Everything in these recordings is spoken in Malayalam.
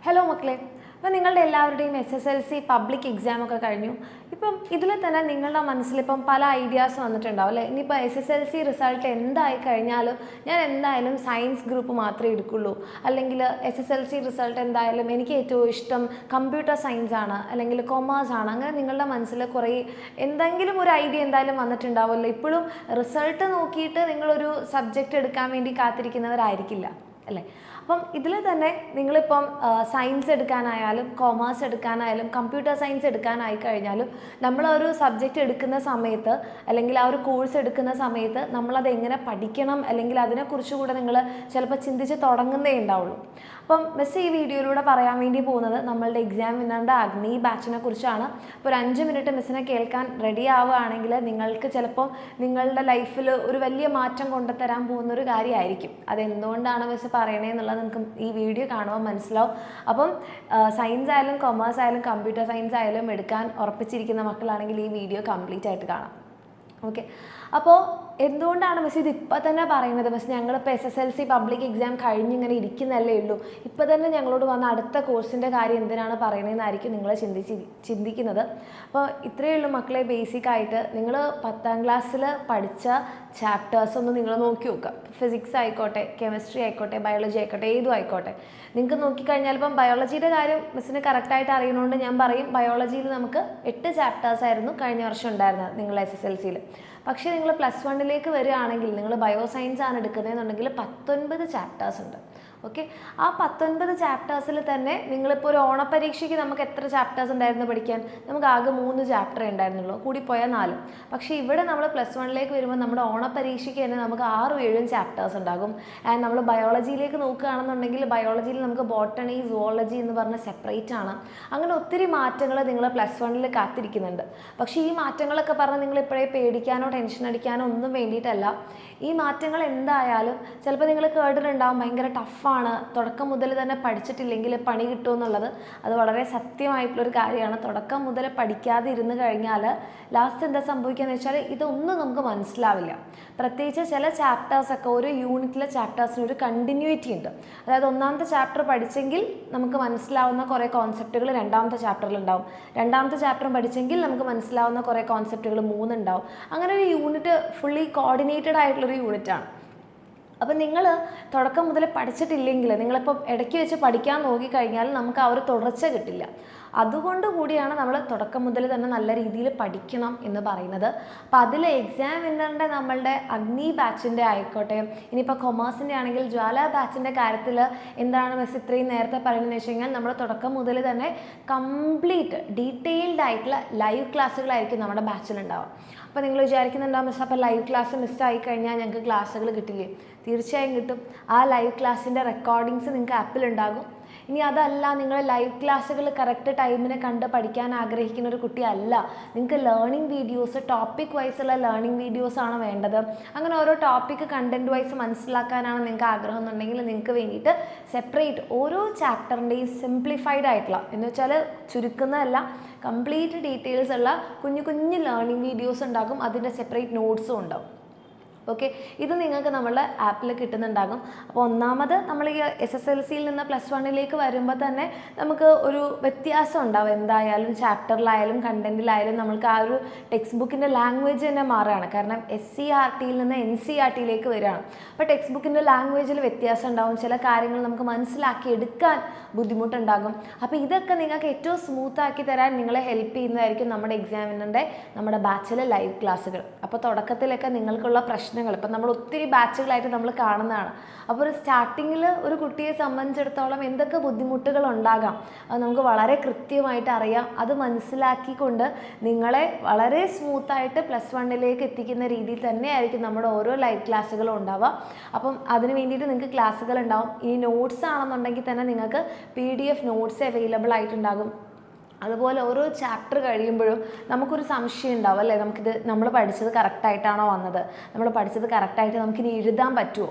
ഹലോ മക്കളെ, അപ്പോൾ നിങ്ങളുടെ എല്ലാവരുടെയും SSLC പബ്ലിക് എക്സാം ഒക്കെ കഴിഞ്ഞു. ഇപ്പം ഇതിൽ തന്നെ നിങ്ങളുടെ മനസ്സിലിപ്പം പല ഐഡിയാസ് വന്നിട്ടുണ്ടാവും അല്ലേ. ഇനിയിപ്പോൾ SSLC റിസൾട്ട് എന്തായി കഴിഞ്ഞാലും ഞാൻ എന്തായാലും സയൻസ് ഗ്രൂപ്പ് മാത്രമേ എടുക്കുള്ളൂ, അല്ലെങ്കിൽ SSLC റിസൾട്ട് എന്തായാലും എനിക്ക് ഏറ്റവും ഇഷ്ടം കമ്പ്യൂട്ടർ സയൻസ് ആണ് അല്ലെങ്കിൽ കൊമേഴ്സ് ആണ്. അങ്ങനെ നിങ്ങളുടെ മനസ്സിൽ കുറേ എന്തെങ്കിലും ഒരു ഐഡിയ എന്തായാലും വന്നിട്ടുണ്ടാവുമല്ലോ. ഇപ്പോഴും റിസൾട്ട് നോക്കിയിട്ട് നിങ്ങളൊരു സബ്ജക്റ്റ് എടുക്കാൻ വേണ്ടി കാത്തിരിക്കുന്നവരായിരിക്കില്ല അല്ലേ. അപ്പം ഇതിൽ തന്നെ നിങ്ങളിപ്പം സയൻസ് എടുക്കാനായാലും കൊമേഴ്സ് എടുക്കാനായാലും കമ്പ്യൂട്ടർ സയൻസ് എടുക്കാനായി കഴിഞ്ഞാലും നമ്മളൊരു സബ്ജക്റ്റ് എടുക്കുന്ന സമയത്ത് അല്ലെങ്കിൽ ആ ഒരു കോഴ്സ് എടുക്കുന്ന സമയത്ത് നമ്മളത് എങ്ങനെ പഠിക്കണം അല്ലെങ്കിൽ അതിനെക്കുറിച്ച് കൂടെ നിങ്ങൾ ചിലപ്പോൾ ചിന്തിച്ച് തുടങ്ങുന്നേ ഉണ്ടാവുള്ളൂ. അപ്പം മിസ് ഈ വീഡിയോയിലൂടെ പറയാൻ വേണ്ടി പോകുന്നത് നമ്മളുടെ എക്സാം വിന്നറിൻ്റെ അഗ്നി ബാച്ചിനെ കുറിച്ചാണ്. അപ്പോൾ ഒരു 5 മിനിറ്റ് മിസ്സിനെ കേൾക്കാൻ റെഡി ആവുകയാണെങ്കിൽ നിങ്ങൾക്ക് ചിലപ്പോൾ നിങ്ങളുടെ ലൈഫിൽ ഒരു വലിയ മാറ്റം കൊണ്ടുതരാൻ പോകുന്നൊരു കാര്യമായിരിക്കും. അതെന്തുകൊണ്ടാണ് മിസ് പറയണേ എന്നുള്ളത് നിങ്ങൾക്ക് ഈ വീഡിയോ കാണുമ്പോൾ മനസ്സിലാവും. അപ്പം സയൻസ് ആയാലും കൊമേഴ്സ് ആയാലും കമ്പ്യൂട്ടർ സയൻസ് ആയാലും എടുക്കാൻ ഉറപ്പിച്ചിരിക്കുന്ന മക്കളാണെങ്കിൽ ഈ വീഡിയോ കംപ്ലീറ്റ് ആയിട്ട് കാണാം. ഓക്കെ, അപ്പോൾ എന്തുകൊണ്ടാണ് മിസ് ഇത് ഇപ്പം തന്നെ പറയുന്നത്? മിസ് ഞങ്ങളിപ്പോൾ SSLC പബ്ലിക് എക്സാം കഴിഞ്ഞിങ്ങനെ ഇരിക്കുന്നല്ലേ ഉള്ളൂ, ഇപ്പം തന്നെ ഞങ്ങളോട് വന്ന അടുത്ത കോഴ്സിൻ്റെ കാര്യം എന്തിനാണ് പറയണതെന്നായിരിക്കും നിങ്ങൾ ചിന്തിക്കുന്നത്. അപ്പോൾ ഇത്രയേ ഉള്ളൂ മക്കളെ. ബേസിക്കായിട്ട് നിങ്ങൾ 10ാം ക്ലാസ്സിൽ പഠിച്ച ചാപ്റ്റേഴ്സ് ഒന്ന് നിങ്ങൾ നോക്കി നോക്കുക. ഫിസിക്സ് ആയിക്കോട്ടെ, കെമിസ്ട്രി ആയിക്കോട്ടെ, ബയോളജി ആയിക്കോട്ടെ, ഏതും ആയിക്കോട്ടെ. നിങ്ങൾക്ക് നോക്കിക്കഴിഞ്ഞാൽ ഇപ്പം ബയോളജിയുടെ കാര്യം മിസ്സിന് കറക്റ്റായിട്ട് അറിയുന്നതുകൊണ്ട് ഞാൻ പറയും, ബയോളജിയിൽ നമുക്ക് 8 ചാപ്റ്റേഴ്സ് ആയിരുന്നു കഴിഞ്ഞ വർഷം ഉണ്ടായിരുന്നത് നിങ്ങൾ SSLCയിൽ. പക്ഷേ നിങ്ങൾ +1 വരികയാണെങ്കിൽ നിങ്ങൾ ബയോ സയൻസ് ആണ് എടുക്കുന്നതെന്നുണ്ടെങ്കിൽ 19 ചാപ്റ്റേഴ്സ് ഉണ്ട്. ഓക്കെ, ആ 19 ചാപ്റ്റേഴ്സിൽ തന്നെ നിങ്ങളിപ്പോൾ ഒരു ഓണപ്പരീക്ഷയ്ക്ക് നമുക്ക് എത്ര ചാപ്റ്റേഴ്സ് ഉണ്ടായിരുന്നു പഠിക്കാൻ? നമുക്ക് ആകെ 3 ചാപ്റ്ററേ ഉണ്ടായിരുന്നുള്ളൂ, കൂടിപ്പോയാൽ 4. പക്ഷേ ഇവിടെ നമ്മൾ +1 വരുമ്പോൾ നമ്മുടെ ഓണപ്പരീക്ഷയ്ക്ക് തന്നെ നമുക്ക് 6-7 ചാപ്റ്റേഴ്സ് ഉണ്ടാകും. ആൻഡ് നമ്മൾ ബയോളജിയിലേക്ക് നോക്കുകയാണെന്നുണ്ടെങ്കിൽ ബയോളജിയിൽ നമുക്ക് ബോട്ടണി, സുവോളജി എന്ന് പറഞ്ഞ് സെപ്പറേറ്റ് ആണ്. അങ്ങനെ ഒത്തിരി മാറ്റങ്ങൾ നിങ്ങൾ +1 കാത്തിരിക്കുന്നുണ്ട്. പക്ഷേ ഈ മാറ്റങ്ങളൊക്കെ പറഞ്ഞ് നിങ്ങൾ ഇപ്പോഴേ പേടിക്കാനോ ടെൻഷൻ അടിക്കാനോ ഒന്നും വേണ്ടിയിട്ടല്ല. ഈ മാറ്റങ്ങൾ എന്തായാലും ചിലപ്പോൾ നിങ്ങൾ കേട്ടിട്ടുണ്ടാവും ഭയങ്കര ടഫാണ്, തുടക്കം മുതൽ തന്നെ പഠിച്ചിട്ടില്ലെങ്കിൽ പണി കിട്ടുമെന്നുള്ളത്. അത് വളരെ സത്യമായിട്ടുള്ളൊരു കാര്യമാണ്. തുടക്കം മുതൽ പഠിക്കാതെ ഇരുന്ന് കഴിഞ്ഞാൽ ലാസ്റ്റ് എന്താ സംഭവിക്കുകയെന്ന് വെച്ചാൽ ഇതൊന്നും നമുക്ക് മനസ്സിലാവില്ല. പ്രത്യേകിച്ച് ചില ചാപ്റ്റേഴ്സൊക്കെ ഒരു യൂണിറ്റിലെ ചാപ്റ്റേഴ്സിന് ഒരു കണ്ടിന്യൂറ്റി ഉണ്ട്. അതായത് 1ാമത്തെ ചാപ്റ്റർ പഠിച്ചെങ്കിൽ നമുക്ക് മനസ്സിലാവുന്ന കുറേ കോൺസെപ്റ്റുകൾ 2ാമത്തെ ചാപ്റ്ററിലുണ്ടാവും. 2ാമത്തെ ചാപ്റ്റർ പഠിച്ചെങ്കിൽ നമുക്ക് മനസ്സിലാവുന്ന കുറേ കോൺസെപ്റ്റുകൾ 3 ഉണ്ടാവും. അങ്ങനെ ഒരു യൂണിറ്റ് ഫുള്ളി കോർഡിനേറ്റഡ് ആയിട്ടുള്ളൊരു യൂണിറ്റാണ്. അപ്പം നിങ്ങൾ തുടക്കം മുതൽ പഠിച്ചിട്ടില്ലെങ്കിൽ നിങ്ങളിപ്പോൾ ഇടയ്ക്ക് വെച്ച് പഠിക്കാൻ നോക്കിക്കഴിഞ്ഞാൽ നമുക്ക് ആ ഒരു തുടർച്ച കിട്ടില്ല. അതുകൊണ്ട് കൂടിയാണ് നമ്മൾ തുടക്കം മുതൽ തന്നെ നല്ല രീതിയിൽ പഠിക്കണം എന്ന് പറയുന്നത്. അപ്പോൾ അതിൽ എക്സാം വിന്നറിൻ്റെ നമ്മളുടെ അഗ്നി ബാച്ചിൻ്റെ ആയിക്കോട്ടെ, ഇനിയിപ്പോൾ കൊമേഴ്സിൻ്റെ ആണെങ്കിൽ ജ്വാല ബാച്ചിൻ്റെ കാര്യത്തിൽ എന്താണ് മിസ് ഇത്രയും നേരത്തെ പറയുന്നതെന്ന് വെച്ച് കഴിഞ്ഞാൽ നമ്മൾ തുടക്കം മുതൽ തന്നെ കംപ്ലീറ്റ് ഡീറ്റെയിൽഡ് ആയിട്ടുള്ള ലൈവ് ക്ലാസ്സുകളായിരിക്കും നമ്മുടെ ബാച്ചിലുണ്ടാവുക. അപ്പോൾ നിങ്ങൾ വിചാരിക്കുന്നുണ്ടാവും മിസ് അപ്പോൾ ലൈവ് ക്ലാസ് മിസ്സായി കഴിഞ്ഞാൽ ഞങ്ങൾക്ക് ക്ലാസ്സുകൾ കിട്ടില്ലേ? തീർച്ചയായും കിട്ടും. ആ ലൈവ് ക്ലാസ്സിൻ്റെ റെക്കോർഡിങ്സ് നിങ്ങൾക്ക് ആപ്പിലുണ്ടാകും. ഇനി അതല്ല, നിങ്ങൾ ലൈവ് ക്ലാസ്സുകൾ കറക്റ്റ് ടൈമിന് കണ്ട് പഠിക്കാൻ ആഗ്രഹിക്കുന്ന ഒരു കുട്ടിയല്ല, നിങ്ങൾക്ക് ലേണിംഗ് വീഡിയോസ്, ടോപ്പിക് വൈസുള്ള ലേണിംഗ് വീഡിയോസാണ് വേണ്ടത്. അങ്ങനെ ഓരോ ടോപ്പിക്ക് കണ്ടൻറ്റ് വൈസ് മനസ്സിലാക്കാനാണ് നിങ്ങൾക്ക് ആഗ്രഹം എന്നുണ്ടെങ്കിൽ നിങ്ങൾക്ക് വേണ്ടിയിട്ട് സെപ്പറേറ്റ് ഓരോ ചാപ്റ്ററിൻ്റെയും സിംപ്ലിഫൈഡ് ആയിട്ടുള്ള, എന്ന് വെച്ചാൽ ചുരുക്കുന്നതല്ല, കംപ്ലീറ്റ് ഡീറ്റെയിൽസ് ഉള്ള കുഞ്ഞു കുഞ്ഞു ലേണിംഗ് വീഡിയോസ് ഉണ്ടാകും. അതിൻ്റെ സെപ്പറേറ്റ് നോട്ട്സും ഉണ്ടാകും. ഓക്കെ, ഇത് നിങ്ങൾക്ക് നമ്മളുടെ ആപ്പിൽ കിട്ടുന്നുണ്ടാകും. അപ്പോൾ ഒന്നാമത് നമ്മൾ ഈ SSLCയിൽ നിന്ന് +1 വരുമ്പോൾ തന്നെ നമുക്ക് ഒരു വ്യത്യാസം ഉണ്ടാവും. എന്തായാലും ചാപ്റ്ററിലായാലും കണ്ടൻറ്റിലായാലും നമ്മൾക്ക് ആ ഒരു ടെക്സ്റ്റ് ബുക്കിൻ്റെ ലാംഗ്വേജ് തന്നെ മാറുകയാണ്. കാരണം SCERTയിൽ നിന്ന് NCERT വരികയാണ്. അപ്പോൾ ടെക്സ്റ്റ് ബുക്കിൻ്റെ ലാംഗ്വേജിൽ വ്യത്യാസം ഉണ്ടാകും. ചില കാര്യങ്ങൾ നമുക്ക് മനസ്സിലാക്കി എടുക്കാൻ ബുദ്ധിമുട്ടുണ്ടാകും. അപ്പോൾ ഇതൊക്കെ നിങ്ങൾക്ക് ഏറ്റവും സ്മൂത്താക്കി തരാൻ നിങ്ങളെ ഹെൽപ്പ് ചെയ്യുന്നതായിരിക്കും നമ്മുടെ എക്സാമിനറിൻ്റെ നമ്മുടെ ബാച്ചിലെ ലൈവ് ക്ലാസ്സുകൾ. അപ്പോൾ തുടക്കത്തിലൊക്കെ നിങ്ങൾക്കുള്ള പ്രശ്നങ്ങൾ ഇപ്പം നമ്മൾ ഒത്തിരി ബാച്ചുകളായിട്ട് നമ്മൾ കാണുന്നതാണ്. അപ്പോൾ ഒരു സ്റ്റാർട്ടിങ്ങിൽ ഒരു കുട്ടിയെ സംബന്ധിച്ചിടത്തോളം എന്തൊക്കെ ബുദ്ധിമുട്ടുകൾ ഉണ്ടാകാം അത് നമുക്ക് വളരെ കൃത്യമായിട്ട് അറിയാം. അത് മനസ്സിലാക്കിക്കൊണ്ട് നിങ്ങളെ വളരെ സ്മൂത്തായിട്ട് +1 എത്തിക്കുന്ന രീതിയിൽ തന്നെയായിരിക്കും നമ്മുടെ ഓരോ ലൈവ് ക്ലാസ്സുകളും ഉണ്ടാവുക. അപ്പം അതിന് വേണ്ടിയിട്ട് നിങ്ങൾക്ക് ക്ലാസ്സുകൾ ഉണ്ടാവും. ഈ നോട്ട്സ് ആണെന്നുണ്ടെങ്കിൽ തന്നെ നിങ്ങൾക്ക് PDF നോട്ട്സ് അവൈലബിൾ ആയിട്ടുണ്ടാകും. അതുപോലെ ഓരോ ചാപ്റ്റർ കഴിയുമ്പോഴും നമുക്കൊരു സംശയം ഉണ്ടാവും അല്ലേ, നമുക്കിത് നമ്മൾ പഠിച്ചത് കറക്റ്റായിട്ടാണോ വന്നത്, നമ്മൾ പഠിച്ചത് കറക്റ്റായിട്ട് നമുക്കിനി എഴുതാൻ പറ്റുമോ?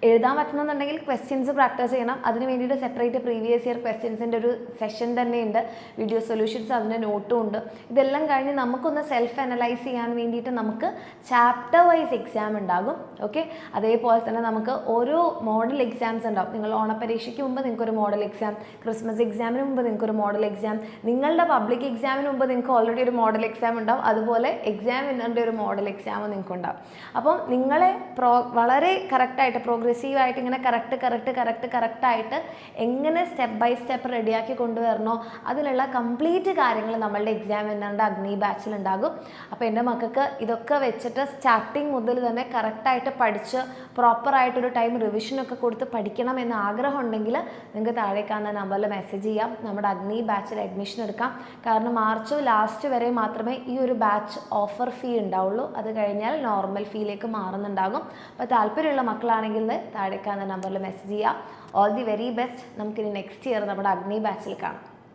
എഴുതാൻ പറ്റണമെന്നുണ്ടെങ്കിൽ ക്വസ്റ്റ്യൻസ് പ്രാക്ടീസ് ചെയ്യണം. അതിന് വേണ്ടിയിട്ട് സെപ്പറേറ്റ് പ്രീവിയസ് ഇയർ ക്വസ്റ്റ്യൻസിൻ്റെ ഒരു സെഷൻ തന്നെയുണ്ട്, വീഡിയോ സൊല്യൂഷൻസ് അതിൻ്റെ നോട്ടും ഉണ്ട്. ഇതെല്ലാം കഴിഞ്ഞ് നമുക്കൊന്ന് സെൽഫ് അനലൈസ് ചെയ്യാൻ വേണ്ടിയിട്ട് നമുക്ക് ചാപ്റ്റർ വൈസ് എക്സാം ഉണ്ടാകും. ഓക്കെ, അതേപോലെ തന്നെ നമുക്ക് ഓരോ മോഡൽ എക്സാംസ് ഉണ്ടാവും. നിങ്ങൾ ഓണപ്പരീക്ഷയ്ക്ക് മുമ്പ് നിങ്ങൾക്കൊരു മോഡൽ എക്സാം, ക്രിസ്മസ് എക്സാമിന് മുമ്പ് നിങ്ങൾക്കൊരു മോഡൽ എക്സാം, നിങ്ങളുടെ പബ്ലിക് എക്സാമിന് മുമ്പ് നിങ്ങൾക്ക് ഓൾറെഡി ഒരു മോഡൽ എക്സാം ഉണ്ടാവും, അതുപോലെ എക്സാമിനറിൻ്റെ ഒരു മോഡൽ എക്സാം നിങ്ങൾക്ക് ഉണ്ടാവും. അപ്പം നിങ്ങളെ വളരെ കറക്റ്റായിട്ട് പ്രോഗ്രസീവായിട്ട് ഇങ്ങനെ കറക്റ്റായിട്ട് എങ്ങനെ സ്റ്റെപ്പ് ബൈ സ്റ്റെപ്പ് റെഡിയാക്കി കൊണ്ടുവരണോ അതിലുള്ള കംപ്ലീറ്റ് കാര്യങ്ങൾ നമ്മളുടെ എക്സാമിനറിൻ്റെ അഗ്നി ബാച്ചിലുണ്ടാകും. അപ്പോൾ എൻ്റെ മക്കൾക്ക് ഇതൊക്കെ വെച്ചിട്ട് സ്റ്റാർട്ടിങ് മുതൽ തന്നെ കറക്റ്റായിട്ട് പഠിച്ച് പ്രോപ്പറായിട്ടൊരു ടൈം റിവിഷനൊക്കെ കൊടുത്ത് പഠിക്കണം എന്ന് ആഗ്രഹം ഉണ്ടെങ്കിൽ നിങ്ങൾക്ക് താഴെ കാണുന്ന നമ്പറിൽ മെസ്സേജ് ചെയ്യാം. നമ്മുടെ അഗ്നി ബാച്ചിൽ അഡ്മിഷൻ എടുക്കാം. കാരണം മാർച്ച് ലാസ്റ്റ് വരെ മാത്രമേ ഈ ഒരു ബാച്ച് ഓഫർ ഫീ ഉണ്ടാവുള്ളൂ. അത് കഴിഞ്ഞാൽ നോർമൽ ഫീയിലേക്ക് മാറുന്നുണ്ടാകും. അപ്പോൾ താല്പര്യമുള്ള മക്കളാണെങ്കിൽ താഴെ കാണുന്ന നമ്പറിൽ മെസ്സേജ് ചെയ്യുക. All the very best. നമുക്കിനി നെക്സ്റ്റ് ഇയർ നമ്മുടെ അഗ്നി ബാച്ചിൽ കാണാം.